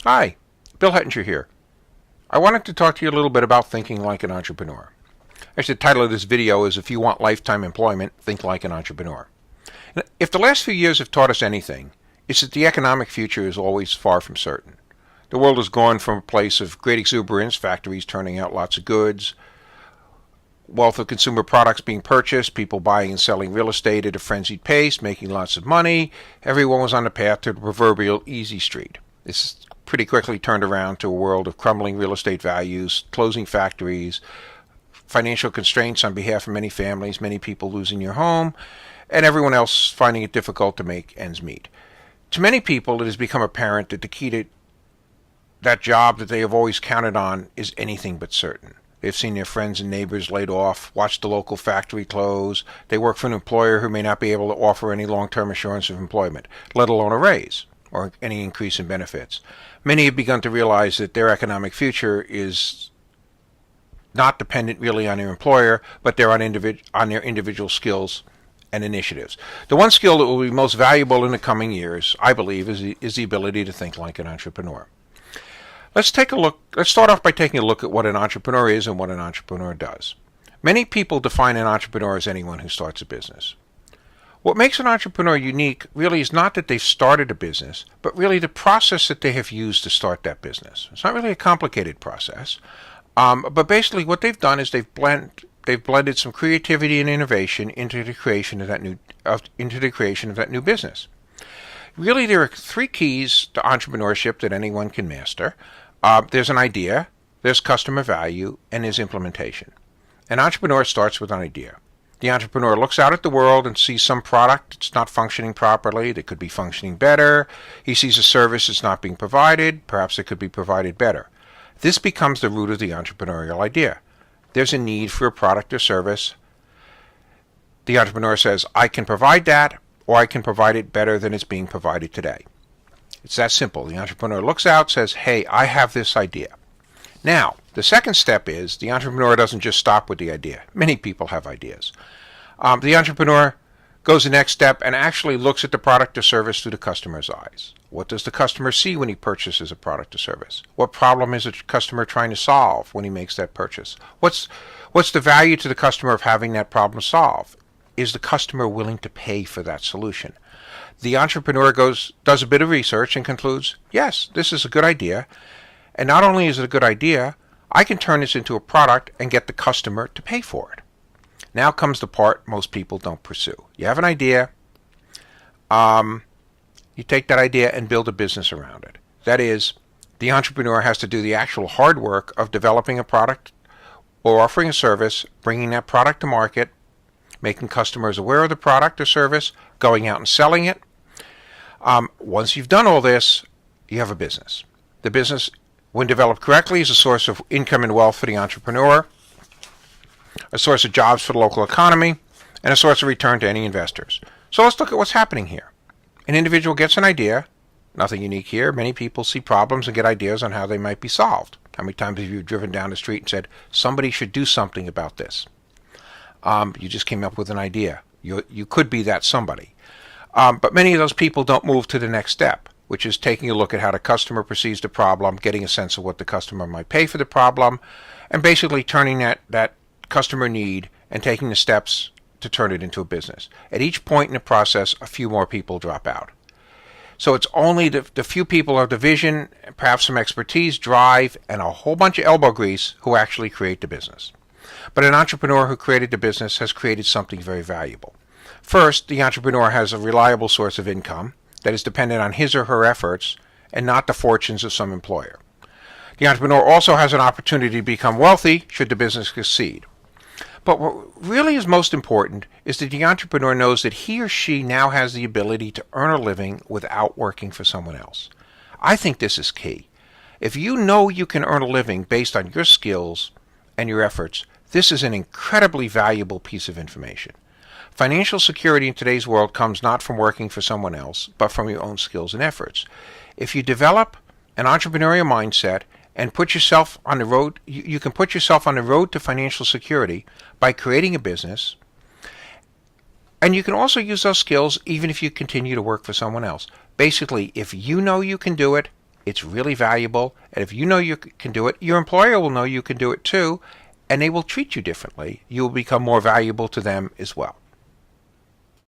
Hi, Bill Hettinger here. I wanted to talk to you a little bit about thinking like an entrepreneur. Actually, the title of this video is If You Want Lifetime Employment, Think Like an Entrepreneur. If the last few years have taught us anything, it's that the economic future is always far from certain. The world has gone from a place of great exuberance, factories turning out lots of goods, wealth of consumer products being purchased, people buying and selling real estate at a frenzied pace, making lots of money. Everyone was on the path to the proverbial easy street. This pretty quickly turned around to a world of crumbling real estate values, closing factories, financial constraints on behalf of many families, many people losing their home, and everyone else finding it difficult to make ends meet. To many people, it has become apparent that the key to that job that they have always counted on is anything but certain. They've seen their friends and neighbors laid off, watched the local factory close. They work for an employer who may not be able to offer any long-term assurance of employment, let alone a raise or any increase in benefits. Many have begun to realize that their economic future is not dependent really on their employer, but they're on their individual skills and initiatives. The one skill that will be most valuable in the coming years, I believe, is the ability to think like an entrepreneur. Let's start off by taking a look at what an entrepreneur is and what an entrepreneur does. Many people define an entrepreneur as anyone who starts a business. What makes an entrepreneur unique really is not that they've started a business, but really the process that they have used to start that business. It's not really a complicated process, but basically what they've done is they've blended some creativity and innovation into the creation of that new business. Really, there are three keys to entrepreneurship that anyone can master. There's an idea, there's customer value, and there's implementation. An entrepreneur starts with an idea. The entrepreneur looks out at the world and sees some product that's not functioning properly, that could be functioning better. He sees a service that's not being provided, perhaps it could be provided better. This becomes the root of the entrepreneurial idea. There's a need for a product or service. The entrepreneur says, I can provide that, or I can provide it better than it's being provided today. It's that simple. The entrepreneur looks out, says, hey, I have this idea. Now, the second step is the entrepreneur doesn't just stop with the idea. Many people have ideas. The entrepreneur goes the next step and actually looks at the product or service through the customer's eyes. What does the customer see when he purchases a product or service? What problem is the customer trying to solve when he makes that purchase? What's the value to the customer of having that problem solved? Is the customer willing to pay for that solution? The entrepreneur does a bit of research and concludes, yes, this is a good idea. And not only is it a good idea, I can turn this into a product and get the customer to pay for it. Now comes the part most people don't pursue. You have an idea. You take that idea and build a business around it. That is, the entrepreneur has to do the actual hard work of developing a product or offering a service, bringing that product to market, making customers aware of the product or service, going out and selling it. Once you've done all this, you have a business. The business, when developed correctly, is a source of income and wealth for the entrepreneur, a source of jobs for the local economy, and a source of return to any investors. So let's look at what's happening here. An individual gets an idea. Nothing unique here. Many people see problems and get ideas on how they might be solved. How many times have you driven down the street and said, somebody should do something about this? You just came up with an idea. You could be that somebody. But many of those people don't move to the next step, which is taking a look at how the customer perceives the problem, getting a sense of what the customer might pay for the problem, and basically turning that customer need and taking the steps to turn it into a business. At each point in the process, a few more people drop out. So it's only the few people of the vision, perhaps some expertise, drive, and a whole bunch of elbow grease who actually create the business. But an entrepreneur who created the business has created something very valuable. First, the entrepreneur has a reliable source of income that is dependent on his or her efforts and not the fortunes of some employer. The entrepreneur also has an opportunity to become wealthy should the business succeed. But what really is most important is that the entrepreneur knows that he or she now has the ability to earn a living without working for someone else. I think this is key. If you know you can earn a living based on your skills and your efforts, this is an incredibly valuable piece of information. Financial security in today's world comes not from working for someone else, but from your own skills and efforts. If you develop an entrepreneurial mindset and put yourself on the road, you can put yourself on the road to financial security by creating a business. And you can also use those skills even if you continue to work for someone else. Basically, if you know you can do it, It's really valuable, and if you know you can do it, your employer will know you can do it too, and they will treat you differently. You will become more valuable to them as well.